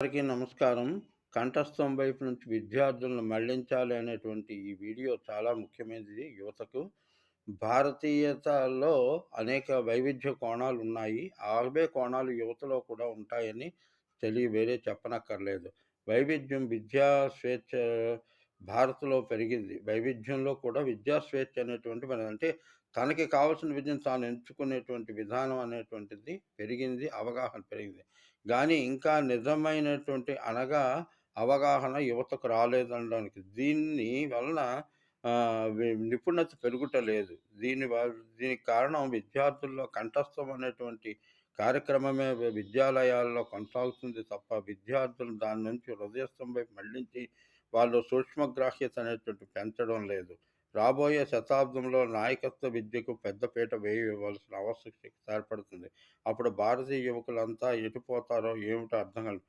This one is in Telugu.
అందరికీ నమస్కారం. కంఠస్థం వైపు నుంచి విద్యార్థులను మళ్లించాలి అనేటువంటి ఈ వీడియో చాలా ముఖ్యమైనది యువతకు. భారతీయతలో అనేక వైవిధ్య కోణాలున్నాయి. అవే కోణాలు యువతలో కూడా ఉంటాయని వేరే చెప్పనక్కర్లేదు. వైవిధ్యం విద్యా స్వేచ్ఛ భారత్‌లో పెరిగింది. వైవిధ్యంలో కూడా విద్యా స్వేచ్ఛ అనేటువంటి అంటే తనకి కావాల్సిన విద్యను తాను ఎంచుకునేటువంటి విధానం అనేటువంటిది పెరిగింది. అవగాహన పెరిగింది. గానీ ఇంకా నిజమైనటువంటి అవగాహన యువతకు రాలేదనడానికి దీన్ని వలన నిపుణత పెరుగుట లేదు. దీనికి కారణం విద్యార్థుల్లో కంఠస్థం అనేటువంటి కార్యక్రమమే విద్యాలయాల్లో కొనసాగుతుంది తప్ప, విద్యార్థులు దాని నుంచి హృదయస్థం వైపు మళ్లించి వాళ్ళు సూక్ష్మగ్రాహ్యత అనేటువంటిది పెంచడం లేదు. రాబోయే శతాబ్దంలో నాయకత్వ విద్యకు పెద్దపీట వేయవలసిన ఆవశ్యకత ఏర్పడుతుంది. అప్పుడు భారతీయ యువకులంతా ఎటు పోతారో ఏమిటో అర్థం కాదు.